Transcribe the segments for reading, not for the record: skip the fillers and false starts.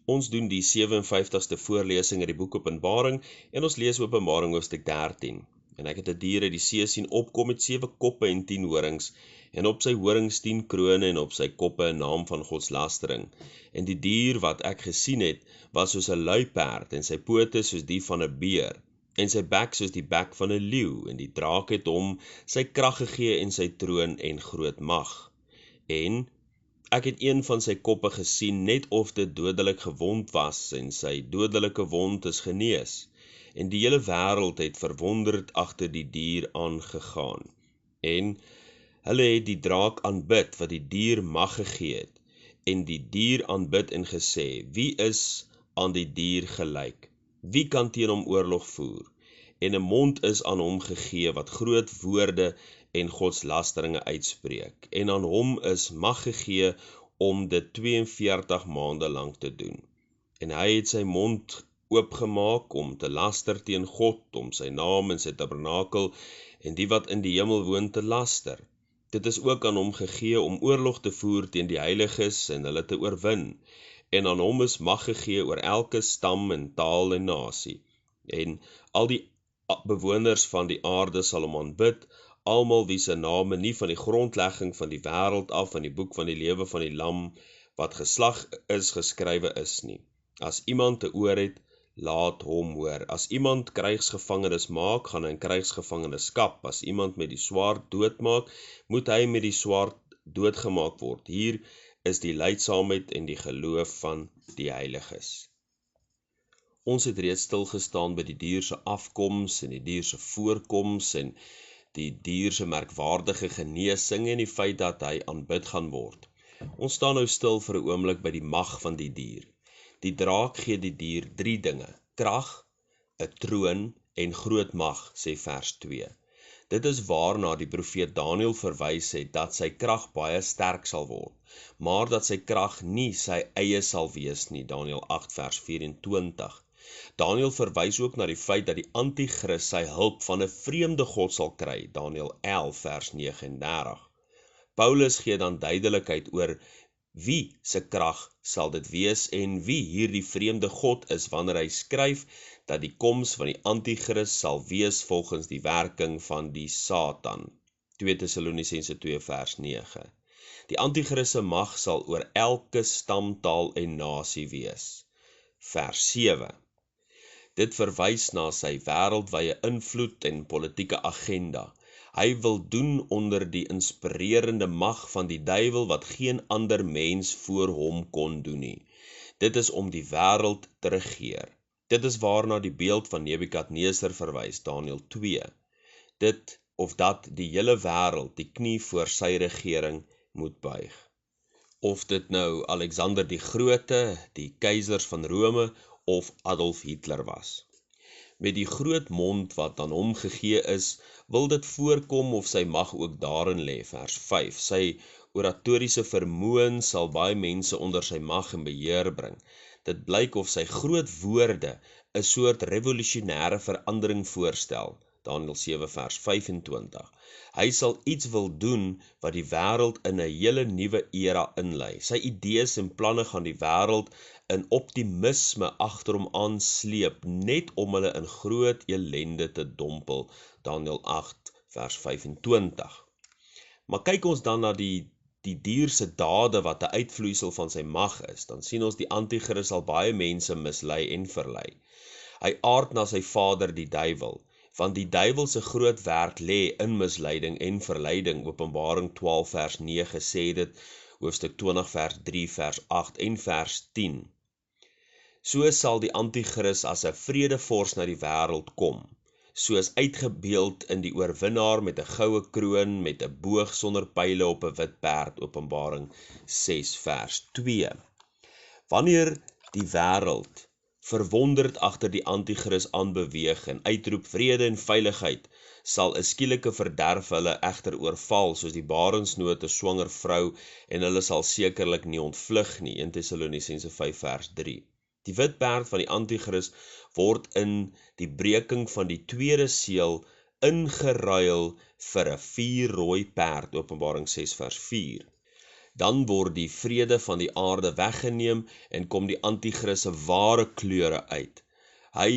Ons doen die 57ste voorlesing uit die boek Openbaring en ons lees Openbaring hoofstuk 13. En ek het 'n dier uit die see sien opkom met 7 koppe en 10 horings, en op sy horings 10 krone en op sy koppe 'n naam van godslastering. En die dier wat ek gesien het, was soos 'n luiperd en sy pote soos die van 'n beer, en sy bek soos die bek van 'n leeu, en die draak het hom sy krag gegee en sy troon en groot mag. En ek het een van sy koppe gesien, net of dit dodelik gewond was, en sy dodelike wond is genees. En die hele wêreld het verwonderd agter die dier aangegaan. En hulle het die draak aanbid, wat die dier mag gegee het, en die dier aanbid en gesê, wie is aan die dier gelyk? Wie kan teen hom oorlog voer? En 'n mond is aan hom gegee, wat groot woorde en godslasteringe uitspreek, en aan hom is mag gegee om dit 42 maande lank te doen. En hy het sy mond oopgemaak om te laster teen God, om sy naam en sy tabernakel, en die wat in die hemel woon te laster. Dit is ook aan hom gegee om oorlog te voer teen die heiliges en hulle te oorwin, en aan hom is mag gegee oor elke stam en taal en nasie. En al die bewoners van die aarde sal hom aanbid, almal wie se name nie van die grondlegging van die wêreld af in die boek van die lewe van die lam wat geslag is geskrywe is nie. As iemand 'n oor het, laat hom hoor. As iemand krygsgevangenes maak, gaan hy in krygsgevangeneskap. As iemand met die swaard doodmaak, moet hy met die swaard doodgemaak word. Hier is die lydsaamheid en die geloof van die heiliges. Ons het reeds stilgestaan by die dier se afkoms en die dier se voorkoms en die dier se merkwaardige genesing en die feit dat hy aanbid gaan word. Ons staan nou stil vir 'n oomblik by die mag van die dier. Die draak gee die dier 3 dinge: krag, 'n troon en groot mag, sê vers 2. Dit is waarna die profeet Daniël verwys het dat sy krag baie sterk sal word, maar dat sy krag nie sy eie sal wees nie, Daniël 8 vers 24. Daniël verwys ook na die feit dat die anti-kris sy hulp van 'n vreemde god sal kry, Daniël 11 vers 39. Paulus gee dan duidelikheid oor wie se krag sal dit wees en wie hierdie vreemde god is wanneer hy skryf dat die koms van die anti-kris sal wees volgens die werking van die Satan. 2 Tessalonisense 2 vers 9. Die anti-kris se mag sal oor elke stam, taal en nasie wees. Vers 7. Dit verwys na sy wêreldwye invloed en politieke agenda. Hy wil doen onder die inspirerende mag van die duiwel wat geen ander mens voor hom kon doen nie. Dit is om die wêreld te regeer. Dit is waarna die beeld van Nebukadneser verwys, Daniël 2. Dit of dat die hele wêreld die knie voor sy regering moet buig. Of dit nou Alexander die Grote, die keisers van Rome of Adolf Hitler was. Met die groot mond wat aan hom gegee is, wil dit voorkom of sy mag ook daarin lê, vers 5. Sy oratoriese vermoë sal baie mense onder sy mag en beheer bring. Dit blyk of sy groot woorde 'n soort revolusionêre verandering voorstel, Daniël 7 vers 25. Hy sal iets wil doen wat die wêreld in 'n hele nuwe era inlei. Sy idees en planne gaan die wêreld in optimisme agter hom aansleep, net om hulle in groot ellende te dompel, Daniël 8 vers 25. Maar kyk ons dan na die dier se dade wat 'n uitvloeisel van sy mag is, dan sien ons die anti-kris sal baie mense mislei en verlei. Hy aard na sy vader die duiwel, want die duiwel se groot werk lê in misleiding en verleiding. Openbaring 12 vers 9 sê dit, hoofstuk 20 vers 3 vers 8 en vers 10. So sal die anti-kris as 'n vredevors na die wêreld kom, soos uitgebeeld in die oorwinnaar met 'n goue kroon met 'n boog sonder pyle op 'n wit perd, Openbaring 6 vers 2. Wanneer die wêreld verwonderd agter die anti-kris aanbeweeg en uitroep vrede en veiligheid, sal 'n skielike verderf hulle egter oorval, soos die barensnood 'n swanger vrou, en hulle sal sekerlik nie ontvlug nie, 1 Tessalonisense 5 vers 3. Die wit perd van die anti-kris word in die breking van die tweede seël ingeruil vir 'n 4 rooi perd, Openbaring 6 vers 4. Dan word die vrede van die aarde weggeneem en kom die anti-kris se ware kleure uit. Hy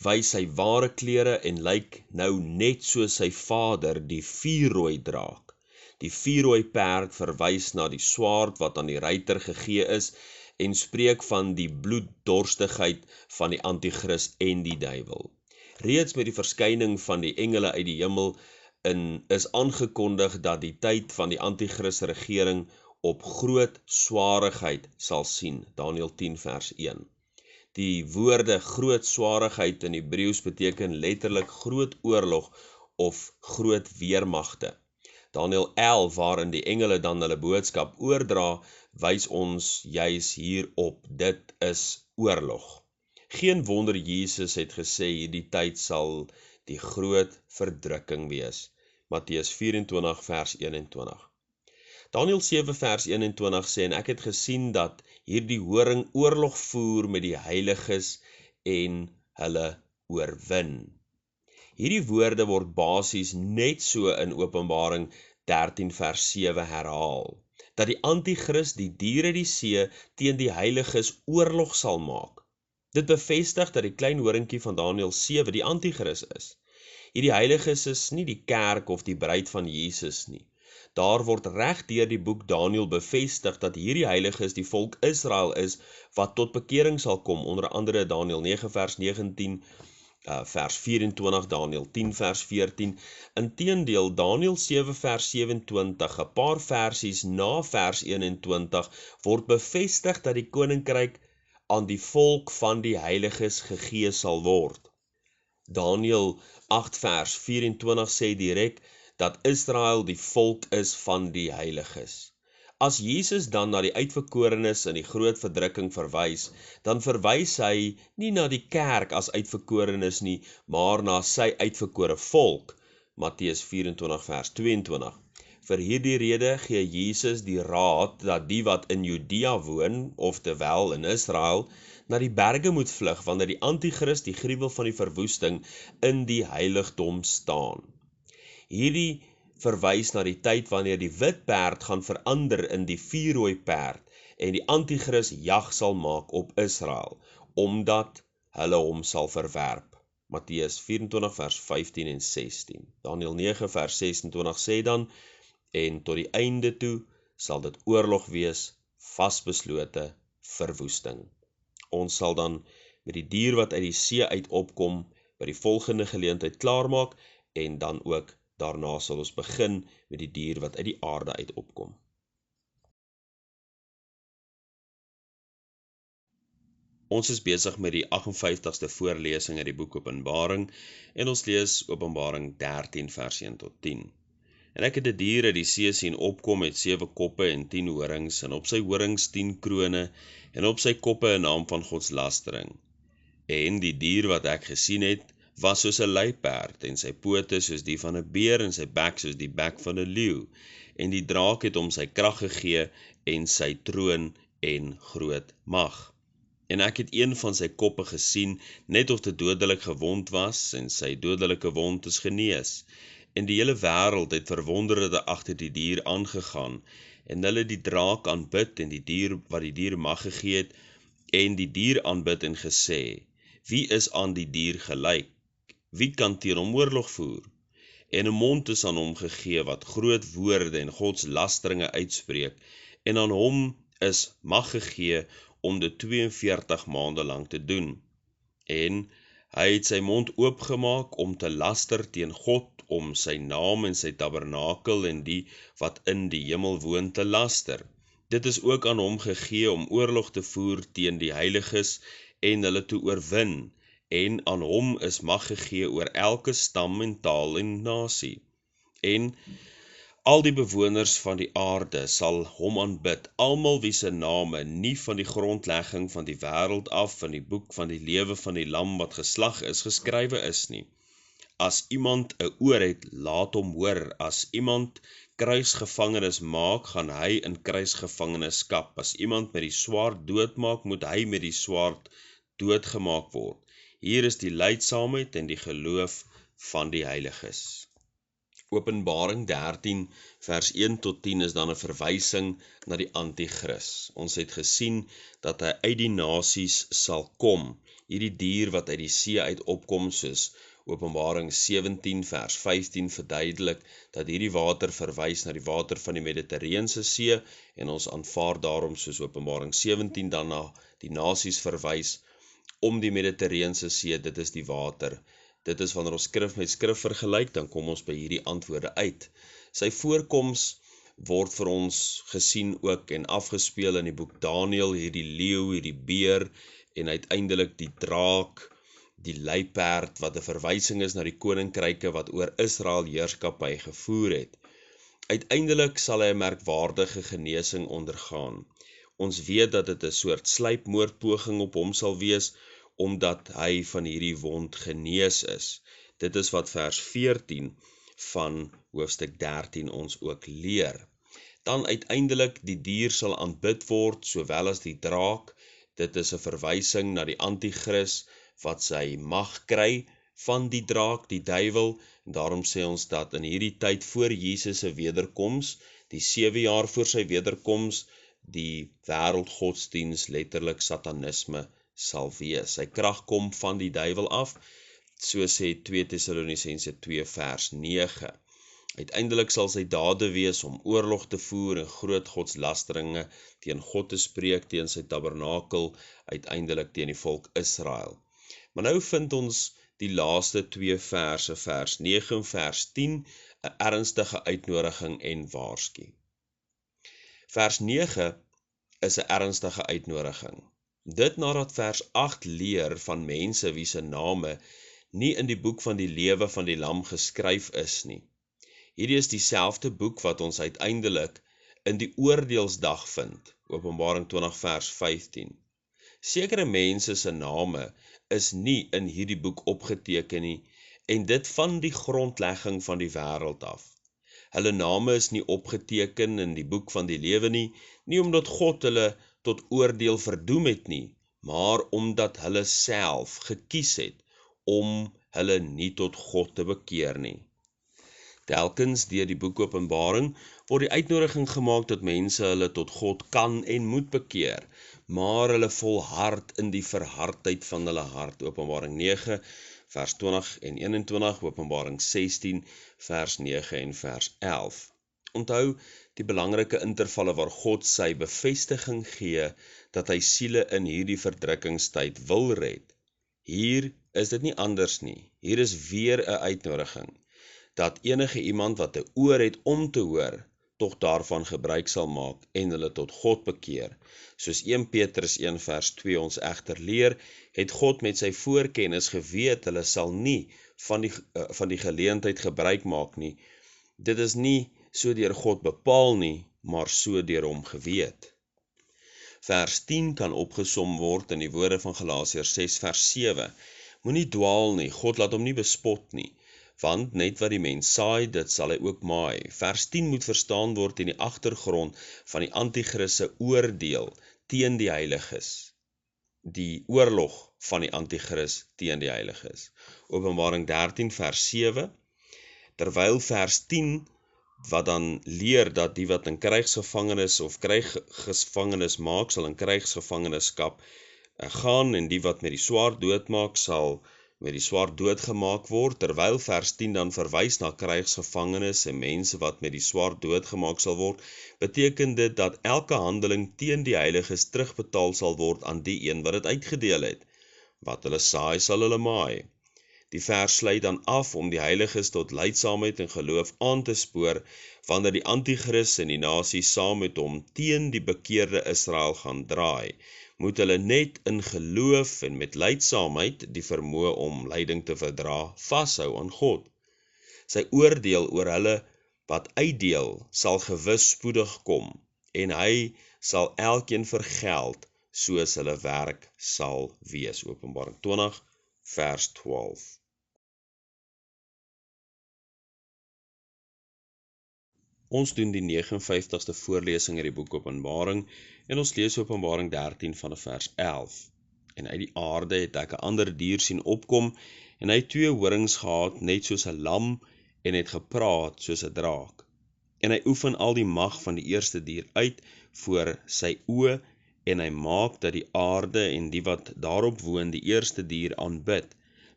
wys sy ware kleure en lyk nou net soos sy vader, die vuurrooi draak. Die vuurrooi perd verwys na die swaard wat aan die ruiter gegee is en spreek van die bloeddorstigheid van die anti-kris en die duiwel. Reeds met die verskyning van die engele uit die hemel is aangekondig dat die tyd van die anti-kris regering op groot swaarigheid sal sien, Daniël 10 vers 1. Die woorde groot swaarigheid in Hebreëus beteken letterlik groot oorlog of groot weermagte. Daniël 11, waarin die engele dan hulle boodskap oordra, wys ons juis hierop, dit is oorlog. Geen wonder Jesus het gesê hierdie tyd sal die groot verdrukking wees. Matteus 24 vers 21. Daniël 7 vers 21 sê, en ek het gesien dat hierdie horing oorlog voer met die heiliges en hulle oorwin. Hierdie woorde word basies net so in Openbaring 13 vers 7 herhaal, dat die anti-kris die dier uit die see teen die heiliges oorlog sal maak. Dit bevestig dat die klein horingkie van Daniël 7 die anti-kris is. Hierdie heiliges is nie die kerk of die bruid van Jesus nie. Daar word reg deur die boek Daniël bevestig dat hierdie heiliges die volk Israel is wat tot bekering sal kom, onder andere Daniël 9 vers 19, vers 24, Daniël 10 vers 14. Inteendeel, Daniël 7 vers 27, 'n paar versies na vers 21, word bevestig dat die koninkryk aan die volk van die heiliges gegee sal word. Daniël 8 vers 24 sê direk dat Israel die volk is van die heiliges. As Jesus dan na die uitverkorenes in die groot verdrukking verwys, dan verwys hy nie na die kerk as uitverkorenes nie, maar na sy uitverkore volk, Matteus 24 vers 22. Vir hierdie rede gee Jesus die raad dat die wat in Judea woon, oftewel in Israel, na die berge moet vlug, wanneer die anti-kris, die gruwel van die verwoesting, in die heiligdom staan. Hierdie verwys na die tyd wanneer die wit perd gaan verander in die vuurrooi perd en die anti-kris jag sal maak op Israel, omdat hulle hom sal verwerp. Matteus 24 vers 15 en 16. Daniël 9 vers 26 sê dan, en tot die einde toe sal dit oorlog wees, vasbeslote verwoesting. Ons sal dan met die dier wat uit die see uit opkom, by die volgende geleentheid klaarmaak, en dan ook daarna sal ons begin met die dier wat uit die aarde uit opkom. Ons is besig met die 58ste voorlesing uit die boek Openbaring, en ons lees Openbaring 13 vers 1 tot 10. En ek het 'n dier uit die see sien opkom met 7 koppe en 10 horings, en op sy horings 10 krone, en op sy koppe 'n naam van godslastering. En die dier wat ek gesien het, was soos 'n luiperd, en sy pote soos die van 'n beer, en sy bek soos die bek van 'n leeu. En die draak het hom sy krag gegee, en sy troon en groot mag. En ek het een van sy koppe gesien, net of dit dodelik gewond was, en sy dodelike wond is genees. En die hele wêreld het verwonderde agter die dier aangegaan, en hulle die draak aanbid, en die dier wat die dier mag gegee het, en die dier aanbid en gesê, wie is aan die dier gelyk? Wie kan teen hom oorlog voer? En 'n mond is aan hom gegee wat groot woorde en godslasteringe uitspreek, en aan hom is mag gegee om dit 42 maande lank te doen. En hy het sy mond oopgemaak om te laster teen God, om sy naam en sy tabernakel en die wat in die hemel woon te laster. Dit is ook aan hom gegee om oorlog te voer teen die heiliges en hulle te oorwin, en aan hom is mag gegee oor elke stam en taal en nasie. En al die bewoners van die aarde sal hom aanbid, almal wie se name nie van die grondlegging van die wêreld af in die boek van die lewe van die lam wat geslag is geskrywe is nie. As iemand 'n oor het, laat hom hoor. As iemand kruisgevangenes maak, gaan hy in kruisgevangeneskap. As iemand met die swaard doodmaak, moet hy met die swaard doodgemaak word. Hier is die lydsaamheid en die geloof van die heiliges. Openbaring 13 vers 1 tot 10 is dan 'n verwysing na die anti-kris. Ons het gesien dat hy uit die nasies sal kom, hierdie dier wat uit die see uit opkom, soos Openbaring 17 vers 15 verduidelik dat hierdie water verwys na die water van die Mediterrane See, en ons aanvaar daarom soos Openbaring 17 dan na die nasies verwys om die Mediterrane See, dit is die water. Dit is wanneer ons skrif met skrif vergelyk, dan kom ons by hierdie antwoorde uit. Sy voorkoms word vir ons gesien ook en afgespeel in die boek Daniël, hierdie leeu, hierdie beer, en uiteindelik die draak, die luiperd, wat 'n verwysing is na die koninkryke wat oor Israel heerskappy gevoer het. Uiteindelik sal hy 'n merkwaardige genesing ondergaan. Ons weet dat dit 'n soort sluipmoordpoging op hom sal wees, omdat hy van hierdie wond genees is. Dit is wat vers 14 van hoofstuk 13 ons ook leer. Dan uiteindelik die dier sal aanbid word, sowel as die draak. Dit is 'n verwysing na die anti-kris, wat sy mag kry van die draak, die duiwel, en daarom sê ons dat in hierdie tyd voor Jesus se wederkoms, die 7 jaar voor sy wederkoms, die wêreldgodsdiens, letterlik satanisme, sal wees. Sy krag kom van die duiwel af, so sê 2 Tessalonisense 2 vers 9. Uiteindelik sal sy dade wees om oorlog te voer en groot godslasteringe teen God te spreek, teen sy tabernakel, uiteindelik teen die volk Israel. Maar nou vind ons die laaste 2 verse, vers 9 en vers 10, 'n ernstige uitnodiging en waarsku. Vers 9 is 'n ernstige uitnodiging. Dit nadat vers 8 leer van mense wie se name nie in die boek van die lewe van die lam geskryf is nie. Hierdie is dieselfde boek wat ons uiteindelik in die oordeelsdag vind, Openbaring 20 vers 15. Sekere mense se name is nie in hierdie boek opgeteken nie, en dit van die grondlegging van die wêreld af. Hulle name is nie opgeteken in die boek van die lewe nie omdat God hulle tot oordeel verdoem het nie, maar omdat hulle self gekies het om hulle nie tot God te bekeer nie. Telkens deur die boek Openbaring word die uitnodiging gemaak dat mense hulle tot God kan en moet bekeer, maar hulle volhard in die verhardheid van hulle hart. Openbaring 9 vers 20 en 21, Openbaring 16 vers 9 en vers 11. Onthou die belangrike intervalle waar God sy bevestiging gee dat hy siele in hierdie verdrukkingstyd wil red. Hier is dit nie anders nie. Hier is weer 'n uitnodiging dat enige iemand wat 'n oor het om te hoor, tog daarvan gebruik sal maak en hulle tot God bekeer. Soos 1 Petrus 1 vers 2 ons egter leer, het God met sy voorkennis geweet hulle sal nie van die geleentheid gebruik maak nie. Dit is nie so deur God bepaal nie, maar so deur hom geweet. Vers 10 kan opgesom word in die woorde van Galasiërs 6 vers 7. Moenie dwaal nie, God laat hom nie bespot nie, want net wat die mens saai, dit sal hy ook maai. Vers 10 moet verstaan word in die agtergrond van die anti-kris se oordeel teen die heiliges. Die oorlog van die anti-kris teen die heiliges. Openbaring 13 vers 7, terwyl vers 10 wat dan leer dat die wat in krygsgevangenis of krygsgevangenis maak, sal in krygsgevangenskap gaan, en die wat met die swaard doodmaak, sal met die swaard doodgemaak word, terwyl vers 10 dan verwys na krygsgevangenes en mense wat met die swaard doodgemaak sal word, beteken dit dat elke handeling teen die heiliges terugbetaal sal word aan die een wat dit uitgedeel het. Wat hulle saai, sal hulle maai. Die vers sluit dan af om die heiliges tot lydsaamheid en geloof aan te spoor, wanneer die anti-kris en die nasie saam met hom teen die bekeerde Israel gaan draai. Moet hulle net in geloof en met lydsaamheid, die vermoë om lyding te verdra, vashou aan God. Sy oordeel oor hulle wat uitdeel sal gewis spoedig kom, en hy sal elkeen vergeld soos hulle werk sal wees. Openbaring 20 vers 12. Ons doen die 59ste voorlesing uit die boek Openbaring, en ons lees Openbaring 13 van vers 11. En uit die aarde het ek 'n ander dier sien opkom, en hy het 2 horings gehad, net soos 'n lam, en het gepraat soos 'n draak. En hy oefen al die mag van die eerste dier uit voor sy oë, en hy maak dat die aarde en die wat daarop woon die eerste dier aanbid,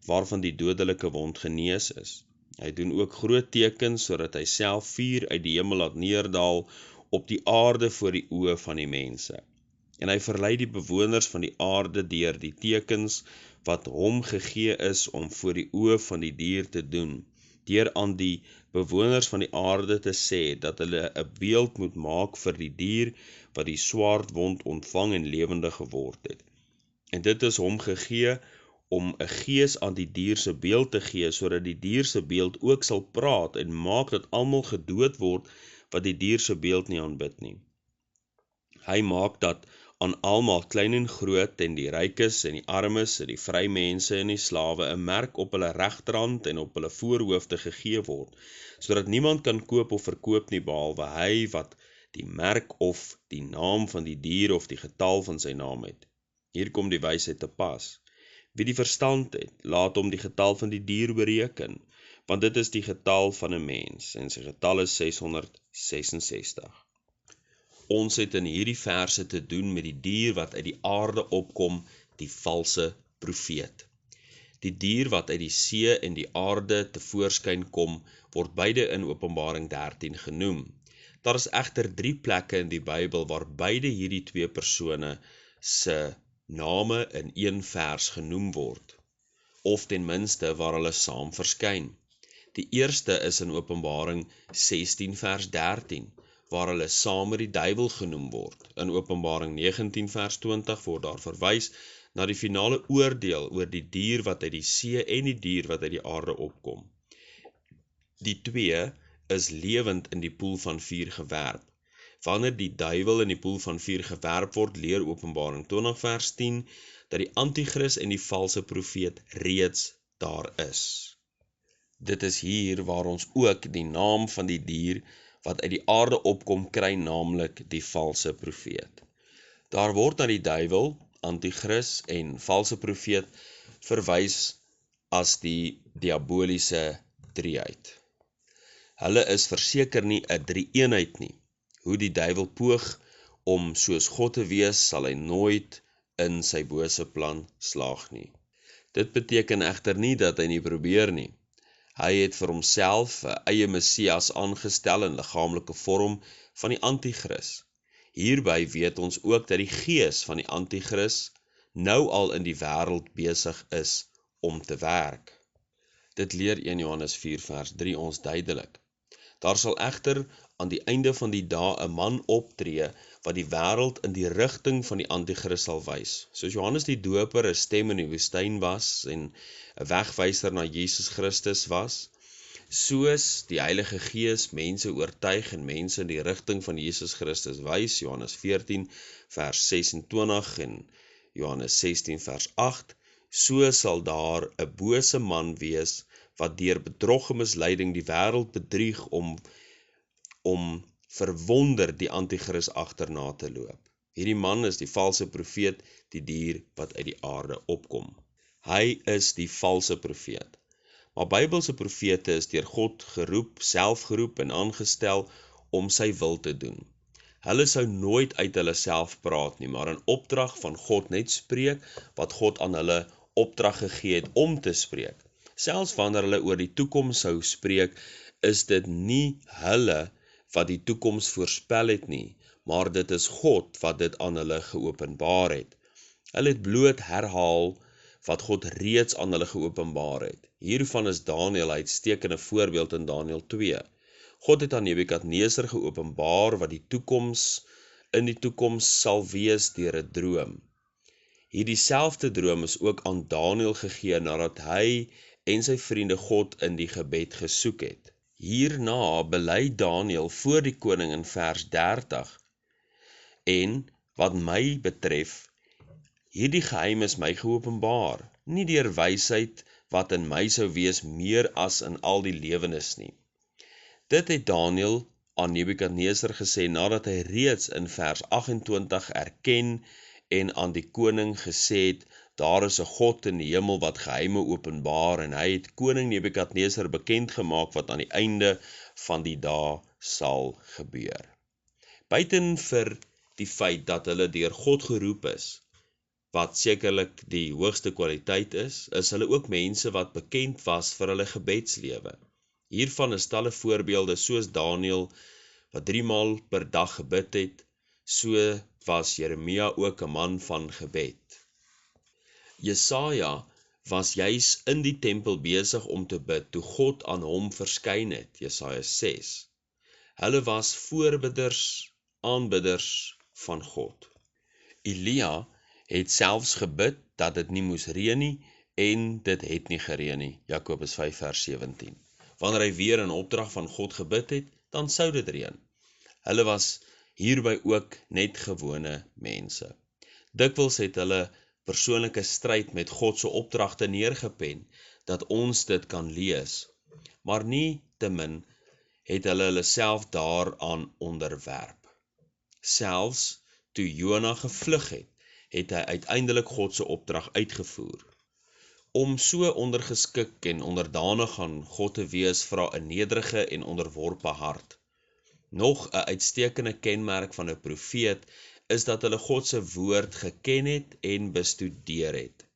waarvan die dodelike wond genees is. Hy doen ook groot tekens, sodat hy self vuur uit die hemel laat neerdaal op die aarde voor die oë van die mense. En hy verlei die bewoners van die aarde deur die tekens wat hom gegee is om voor die oë van die dier te doen, deur aan die bewoners van die aarde te sê dat hulle 'n beeld moet maak vir die dier wat die swaardwond ontvang en lewendig geword het. En dit is hom gegee om 'n gees aan die dier se beeld te gee, sodat die dier se beeld ook sal praat en maak dat almal gedood word wat die dier se beeld nie aanbid nie. Hy maak dat aan almal, klein en groot, en die rykes en die armes, en die vrymense en die slawe, 'n merk op hulle regterhand en op hulle voorhoofde gegee word, sodat niemand kan koop of verkoop nie, behalwe hy wat die merk of die naam van die dier of die getal van sy naam het. Hier kom die wysheid te pas. Wie die verstand het, laat hom die getal van die dier bereken, want dit is die getal van 'n mens, en sy getal is 666. Ons het in hierdie verse te doen met die dier wat uit die aarde opkom, die valse profeet. Die dier wat uit die see en die aarde tevoorskyn kom, word beide in Openbaring 13 genoem. Daar is egter 3 plekke in die Bybel waar beide hierdie 2 persone se name in een vers genoem word, of ten minste waar hulle saam verskyn. Die eerste is in Openbaring 16 vers 13, waar hulle saam met die duiwel genoem word. In Openbaring 19 vers 20 word daar verwys na die finale oordeel oor die dier wat uit die see en die dier wat uit die aarde opkom. Die 2 is lewend in die poel van vuur gewerp. Wanneer die duiwel in die poel van vuur gewerp word, leer Openbaring 20 vers 10, dat die antichrist en die valse profeet reeds daar is. Dit is hier waar ons ook die naam van die dier wat uit die aarde opkom kry, naamlik die valse profeet. Daar word na die duiwel, antichrist en valse profeet verwys as die diaboliese drieheid. Hulle is verseker nie 'n drie-eenheid nie. Hoe die duiwel poog om soos God te wees, sal hy nooit in sy bose plan slaag nie. Dit beteken egter nie dat hy nie probeer nie. Hy het vir homself 'n eie Messias aangestel in liggaamlike vorm van die antichrist. Hierby weet ons ook dat die gees van die antichrist nou al in die wêreld besig is om te werk. Dit leer 1 Johannes 4 vers 3 ons duidelik. Daar sal egter aan die einde van die dae 'n man optree wat die wêreld in die rigting van die antichrist sal wys. Soos Johannes die Doper 'n stem in die woestyn was en 'n wegwyser na Jesus Christus was, soos die Heilige Gees mense oortuig en mense in die rigting van Jesus Christus wys, Johannes 14 vers 26 en Johannes 16 vers 8, so sal daar 'n bose man wees wat deur bedrog en misleiding die wêreld bedrieg om verwonder die antichrist agterna te loop. Hierdie man is die valse profeet, die dier wat uit die aarde opkom. Hy is die valse profeet. Maar Bybelse profete is deur God geroep, self geroep en aangestel om sy wil te doen. Hulle sou nooit uit hulle self praat nie, maar in opdrag van God net spreek wat God aan hulle opdrag gegee het om te spreek. Selfs wanneer hulle oor die toekoms sou spreek, is dit nie hulle wat die toekoms voorspel het nie, maar dit is God wat dit aan hulle geopenbaar het. Hulle het bloot herhaal wat God reeds aan hulle geopenbaar het. Hiervan is Daniël 'n uitstekende voorbeeld in Daniël 2. God het aan Nebukadneser geopenbaar wat in die toekoms sal wees deur 'n droom. Hierdie selfde droom is ook aan Daniël gegee nadat hy en sy vriende God in die gebed gesoek het. Hierna bely Daniël voor die koning in vers 30, en wat my betref, hierdie geheim is my geopenbaar, nie deur wysheid wat in my sou wees meer as in al die lewendes nie. Dit het Daniël aan Nebukadneser gesê nadat hy reeds in vers 28 erken en aan die koning gesê het Daar is 'n God in die hemel wat geheime openbaar en hy het koning Nebukadnesar bekend gemaak wat aan die einde van die dae sal gebeur. Buiten vir die feit dat hulle deur God geroep is, wat sekerlik die hoogste kwaliteit is hulle ook mense wat bekend was vir hulle gebedslewe. Hiervan is talle voorbeelde soos Daniël wat 3 maal per dag gebid het, so was Jeremia ook 'n man van gebed. Jesaja was juis in die tempel besig om te bid toe God aan hom verskyn het, Jesaja 6. Hulle was voorbidders, aanbidders van God. Elia het selfs gebid dat dit nie moes reën nie en dit het nie gereën nie, Jakobus 5 vers 17. Wanneer hy weer in opdrag van God gebid het, dan sou dit reën. Hulle was hierby ook net gewone mense. Dikwels het hulle persoonlike stryd met God se opdragte neergepen, dat ons dit kan lees, maar nie te min het hulle self daaraan onderwerp. Selfs toe Jona gevlug het hy uiteindelik God se opdrag uitgevoer. Om so ondergeskik en onderdanig aan God te wees, vra 'n nederige en onderworpe hart. Nog 'n uitstekende kenmerk van 'n profeet is dat hulle God se woord geken het en bestudeer het.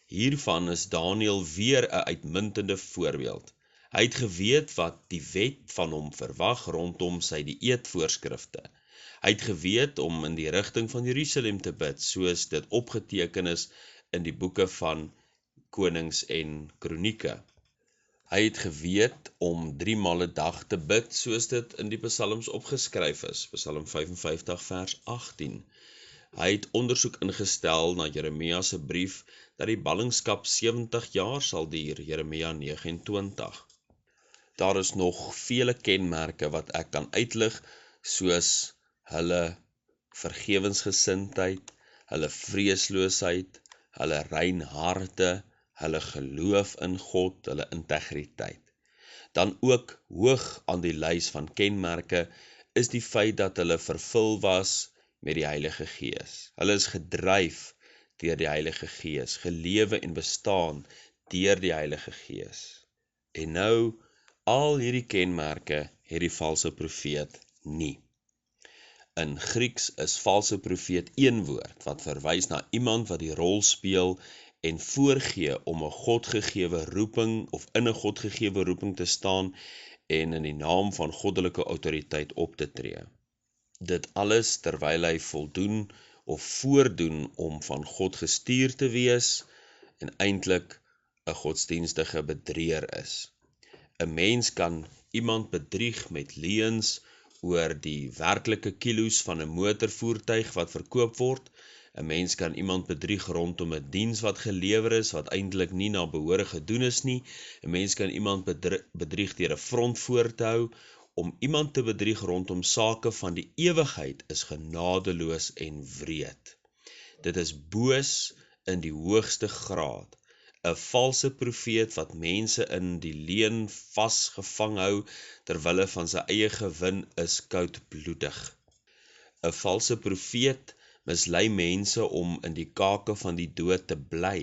Hiervan is Daniël weer 'n uitmuntende voorbeeld. Hy het geweet wat die wet van hom verwag rondom sy dieetvoorskrifte. Hy het geweet om in die rigting van Jerusalem te bid, soos dit opgeteken is in die boeke van Konings en Kronieke. Hy het geweet om 3 maal 'n dag te bid, soos dit in die psalms opgeskryf is, Psalm 55 vers 18. Hy het ondersoek ingestel na Jeremia se brief, dat die ballingskap 70 jaar sal duur, Jeremia 29. Daar is nog vele kenmerke wat ek kan uitlig, soos hulle vergewensgesindheid, hulle vreesloosheid, hulle rein harte, hulle geloof in God, hulle integriteit. Dan ook hoog aan die lys van kenmerke is die feit dat hulle vervul was met die Heilige Gees. Hulle is gedryf deur die Heilige Gees, gelewe en bestaan deur die Heilige Gees. En nou, al hierdie kenmerke het die valse profeet nie. In Grieks is valse profeet een woord wat verwys na iemand wat die rol speel en voorgee om 'n godgegewe roeping of in 'n godgegewe roeping te staan en in die naam van goddelike autoriteit op te tree. Dit alles terwyl hy voldoen of voordoen om van God gestuur te wees en eintlik 'n godsdienstige bedrieër is. 'n Mens kan iemand bedrieg met leuns oor die werklike kilos van 'n motorvoertuig wat verkoop word. 'n Mens kan iemand bedrieg rondom 'n diens wat gelewer is, wat eintlik nie na behore gedoen is nie. 'n Mens kan iemand bedrieg deur 'n front voor te hou. Om iemand te bedrieg rondom sake van die ewigheid is genadeloos en wreed. Dit is boos in die hoogste graad. 'n Valse profeet wat mense in die leuen vasgevang hou terwille van sy eie gewin is koudbloedig. 'n Valse profeet mislei mense om in die kake van die dood te bly.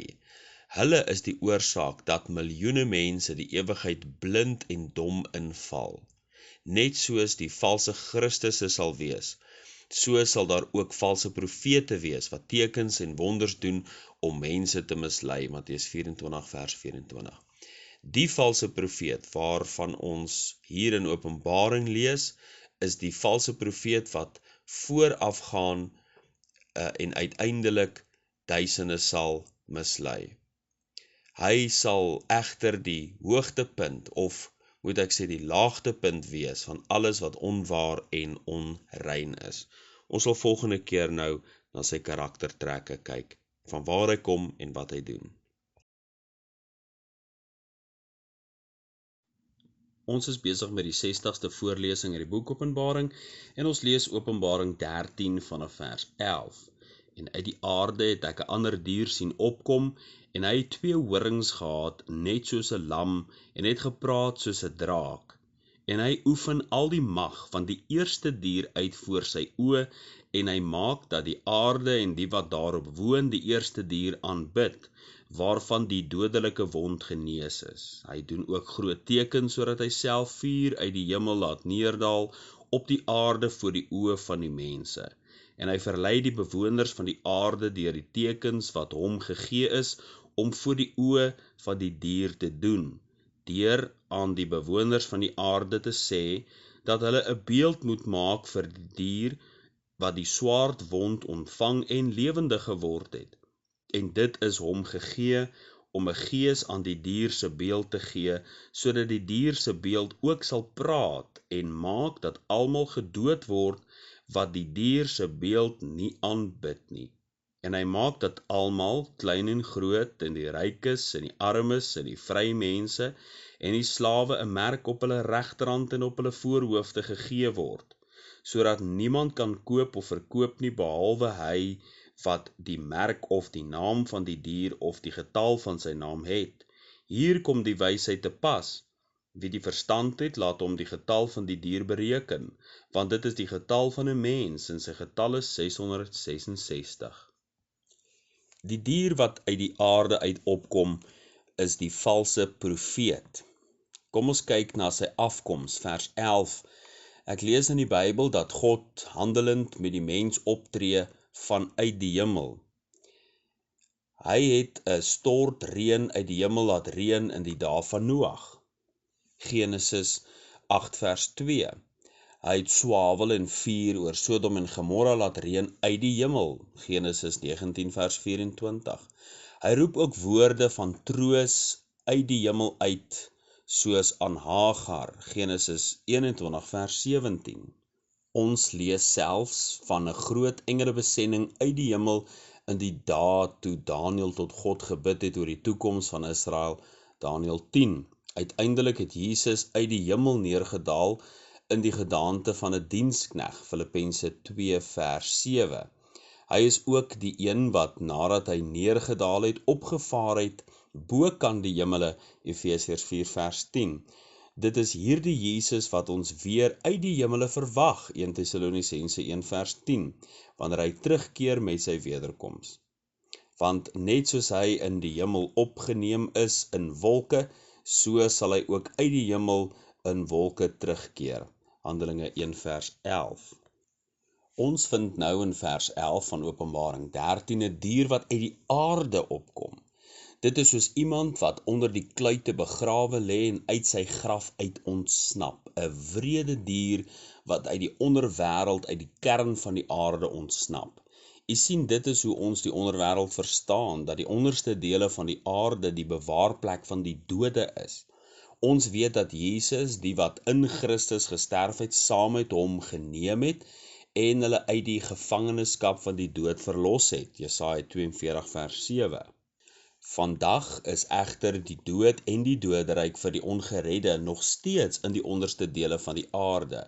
Hulle is die oorsaak dat miljoene mense die ewigheid blind en dom inval. Net soos die valse Christusse sal wees, so sal daar ook valse profete wees wat tekens en wonders doen om mense te mislei, Matteus 24 vers 24. Die valse profeet waarvan ons hier in Openbaring lees, is die valse profeet wat voorafgaan en uiteindelik duisende sal mislei. Hy sal egter die hoogtepunt of moet ek sê die laagtepunt wees van alles wat onwaar en onrein is. Ons sal volgende keer nou na sy karaktertrekke kyk, van waar hy kom en wat hy doen. Ons is besig met die 60ste voorlesing in die boek Openbaring en ons lees Openbaring 13 vanaf vers 11. En uit die aarde het ek 'n ander dier sien opkom en hy het 2 horings gehad, net soos 'n lam en het gepraat soos 'n draak. En hy oefen al die mag van die eerste dier uit voor sy oë, en hy maak dat die aarde en die wat daarop woon die eerste dier aanbid, waarvan die dodelike wond genees is. Hy doen ook groot tekens, sodat hy self vuur uit die hemel laat neerdal op die aarde voor die oë van die mense. En hy verlei die bewoners van die aarde deur die tekens wat hom gegee is, om voor die oë van die dier te doen, deur aan die bewoners van die aarde te sê, dat hulle 'n beeld moet maak vir die dier, wat die swaardwond ontvang en lewendig geword het. En dit is hom gegee, om 'n gees aan die dier se beeld te gee, sodat die dier se beeld ook sal praat, en maak dat almal gedood word, wat die dier se beeld nie aanbid nie. En hy maak dat almal, klein en groot, en die rykes, en die armes, en die vrye mense, en die slawe 'n merk op hulle regterhand en op hulle voorhoofde gegee word, sodat niemand kan koop of verkoop nie, behalwe hy wat die merk of die naam van die dier of die getal van sy naam het. Hier kom die wysheid te pas. Wie die verstand het, laat hom die getal van die dier bereken, want dit is die getal van 'n mens, en sy getal is 666. Die dier wat uit die aarde uit opkom, is die valse profeet. Kom ons kyk na sy afkoms, vers 11. Ek lees in die Bybel dat God handelend met die mens optree vanuit die hemel. Hy het 'n stort reën uit die hemel laat reën in die dae van Noag. Genesis 8 vers 2. Hy het swavel en vuur oor Sodom en Gomorra laat reën uit die hemel. Genesis 19 vers 24. Hy roep ook woorde van troos uit die hemel uit, soos aan Hagar, Genesis 21 vers 17. Ons lees selfs van 'n groot engelebesending uit die hemel in die dae toe Daniël tot God gebid het oor die toekoms van Israel, Daniël 10. Uiteindelik het Jesus uit die hemel neergedaal in die gedaante van 'n dienskneg, Filippense 2 vers 7. Hy is ook die een wat nadat hy neergedaal het, opgevaar het bokant die hemele, Efesiërs 4 vers 10. Dit is hierdie Jesus wat ons weer uit die hemele verwag, 1 Tessalonisense 1 vers 10, wanneer hy terugkeer met sy wederkoms. Want net soos hy in die hemel opgeneem is in wolke, so sal hy ook uit die hemel in wolke terugkeer. Handelinge 1 vers 11. Ons vind nou in vers 11 van Openbaring 13 'n dier wat uit die aarde opkom. Dit is soos iemand wat onder die kluite begrawe lê en uit sy graf uit ontsnap, 'n wrede dier wat uit die onderwêreld, uit die kern van die aarde ontsnap. U sien, dit is hoe ons die onderwêreld verstaan, dat die onderste dele van die aarde die bewaarplek van die dode is. Ons weet dat Jesus, die wat in Christus gesterf het, saam met hom geneem het en hulle uit die gevangenskap van die dood verlos het, Jesaja 42 vers 7. Vandag is egter die dood en die doderyk vir die ongeredde nog steeds in die onderste dele van die aarde.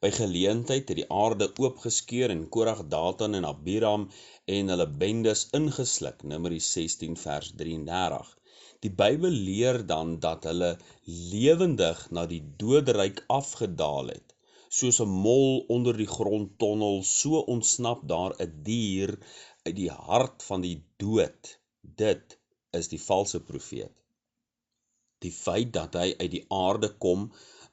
By geleentheid het die aarde oopgeskeur en Korag, Datan en Abiram en hulle bendes ingesluk, Numeri 16 vers 33. Die Bybel leer dan dat hulle lewendig na die doderyk afgedaal het. Soos 'n mol onder die grondtonnel, so ontsnap daar 'n dier uit die hart van die dood. Dit is die valse profeet. Die feit dat hy uit die aarde kom,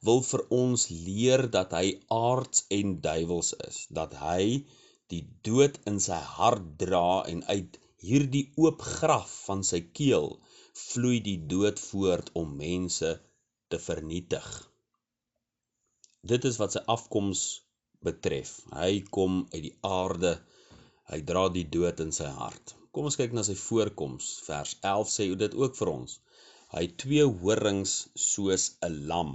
wil vir ons leer dat hy aards en duiwels is, dat hy die dood in sy hart dra en uit hierdie oop graf van sy keel vloei die dood voort om mense te vernietig. Dit is wat sy afkoms betref. Hy kom uit die aarde, hy dra die dood in sy hart. Kom ons kyk na sy voorkoms. Vers 11 sê dit ook vir ons. Hy het 2 horings soos 'n lam.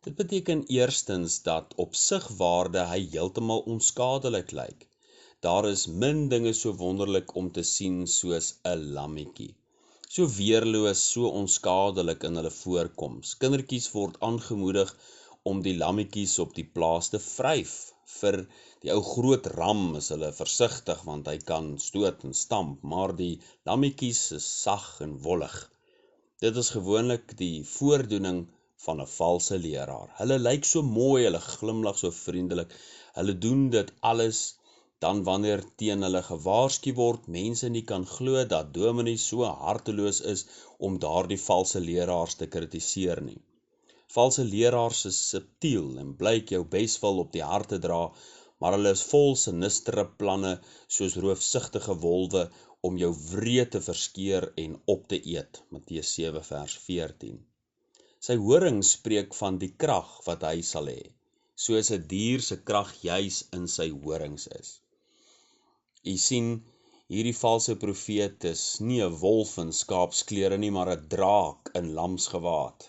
Dit beteken eerstens dat op sigwaarde hy heeltemal onskadelik lyk. Daar is min dinge so wonderlik om te sien soos 'n lammetjie. So weerloos, so onskadelik in hulle voorkoms. Kindertjies word aangemoedig om die lammetjies op die plaas te vryf. Vir die ou groot ram is hulle versigtig, want hy kan stoot en stamp, maar die lammetjies is sag en wollig. Dit is gewoonlik die voordoening van 'n valse leraar. Hulle lyk so mooi, hulle glimlag so vriendelik. Hulle doen dit alles dan wanneer teen hulle gewaarsku word, mense nie kan glo dat dominees so harteloos is om daardie valse leraars te kritiseer nie. Valse leraars is subtiel en blyk jou beswil op die hart te dra, maar hulle is vol sinistere planne soos roofsigtige wolwe om jou wreed te verskeur en op te eet. Matteus 7 vers 14. Sy horing spreek van die krag wat hy sal hê, soos 'n dier se krag juis in sy horings is. U sien, hierdie valse profeet is nie 'n wolf in skaapsklere nie, maar 'n draak in lamsgewaad.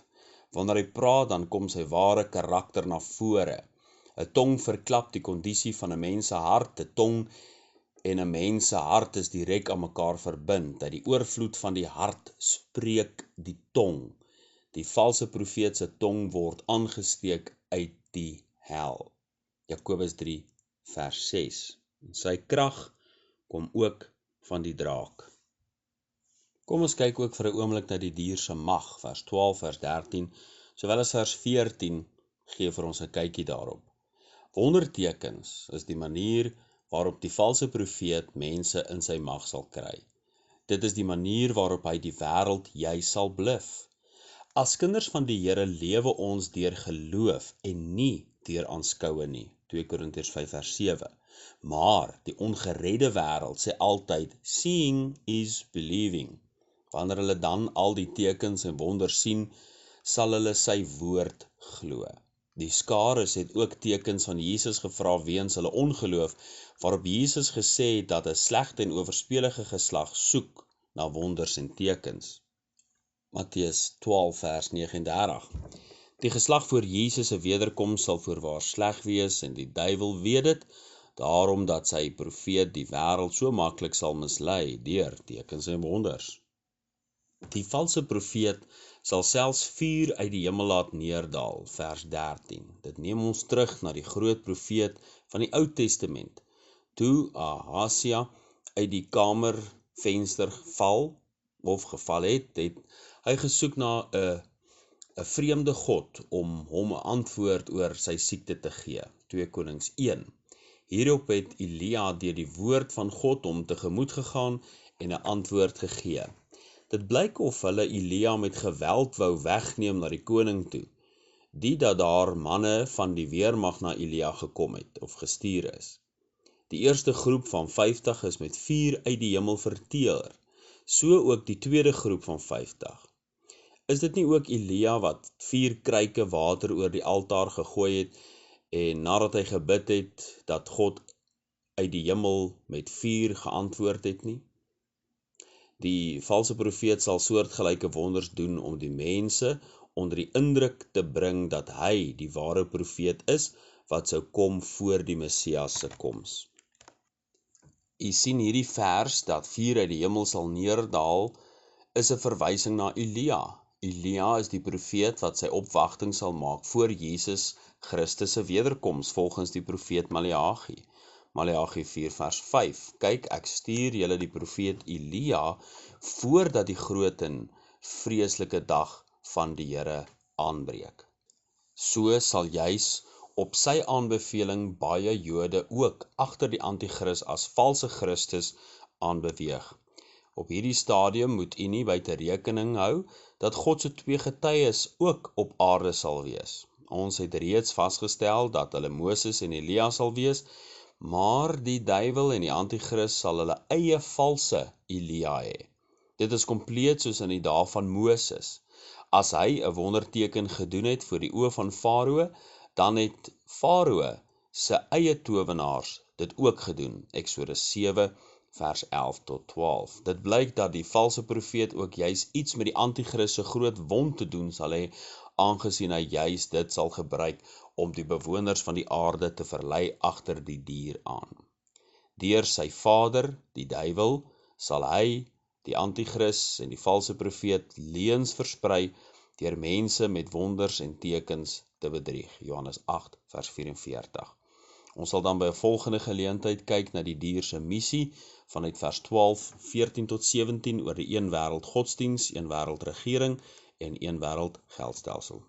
Wanneer hy praat, dan kom sy ware karakter na vore. 'n Tong verklap die kondisie van 'n mens se hart. 'n Tong en 'n mens se hart is direk aan mekaar verbind. Uit die oorvloed van die hart spreek die tong. Die valse profeet se tong word aangesteek uit die hel. Jakobus 3 vers 6. En sy krag kom ook van die draak. Kom ons kyk ook vir 'n oomblik na die dier se mag, vers 12, vers 13, sowel as vers 14 gee vir ons 'n kykie daarop. Wondertekens is die manier waarop die valse profeet mense in sy mag sal kry. Dit is die manier waarop hy die wêreld juis sal bluf. As kinders van die Here lewe ons deur geloof en nie deur aanskoue nie, 2 Korintiërs 5 vers 7. Maar die ongeredde wêreld sê altyd, seeing is believing. Wanneer hulle dan al die tekens en wonders sien, sal hulle sy woord glo. Die skares het ook tekens van Jesus gevra weens hulle ongeloof, waarop Jesus gesê het dat 'n slegte en owerspelige geslag soek na wonders en tekens. Matteus 12 vers 39. Die geslag voor Jesus se wederkoms sal voorwaar sleg wees en die duiwel weet dit, daarom dat sy profeet die wêreld so maklik sal mislei deur tekens en wonders. Die valse profeet sal selfs vuur uit die hemel laat neerdal, vers 13. Dit neem ons terug na die groot profeet van die Ou Testament. Toe Ahasia uit die kamervenster geval het hy gesoek na 'n vreemde god om hom 'n antwoord oor sy siekte te gee. 2 Konings 1. Hierop het Elia deur die woord van God hom tegemoet gegaan en 'n antwoord gegee. Dit blyk of hulle Elia met geweld wou wegneem na die koning toe, die dat daar manne van die weermag na Elia gekom het of gestuur is. Die eerste groep van 50 is met vuur uit die hemel verteer, so ook die tweede groep van 50. Is dit nie ook Elia wat 4 kruike water oor die altaar gegooi het en nadat hy gebid het dat God uit die hemel met vuur geantwoord het nie? Die valse profeet sal soortgelyke wonders doen om die mense onder die indruk te bring dat hy die ware profeet is wat sou kom voor die Messias se koms. U sien hierdie vers dat vuur uit die hemel sal neerdal is 'n verwysing na Elia. Elia is die profeet wat sy opwagting sal maak voor Jesus Christus se wederkoms volgens die profeet Maleagi. Maleagi 4 vers 5. Kyk, ek stuur julle die profeet Elia voordat die groot en vreeslike dag van die Here aanbreek. So sal juis op sy aanbeveling baie Jode ook agter die anti-kris as valse Christus aanbeweeg. Op hierdie stadium moet u nie buite rekening hou dat God se 2 getuies ook op aarde sal wees. Ons het reeds vasgestel dat hulle Moses en Elia sal wees, maar die duiwel en die anti-kris sal hulle eie valse Elia hê. Dit is kompleet soos in die dae van Moses. As hy 'n wonderteken gedoen het voor die oë van Farao, dan het Farao se eie towenaars dit ook gedoen. Eksodus 7 vers 11 tot 12. Dit blyk dat die valse profeet ook juis iets met die anti-kris se groot wond te doen sal hê, aangesien hy juis dit sal gebruik om die bewoners van die aarde te verlei agter die dier aan. Deur sy vader, die duiwel, sal hy, die anti-kris en die valse profeet leuns versprei deur mense met wonders en tekens te bedrieg. Johannes 8 vers 44. Ons sal dan by 'n volgende geleentheid kyk na die dier se missie vanuit vers 12, 14 tot 17 oor die een wêreld godsdiens, een wêreld regering en een wêreld geldstelsel.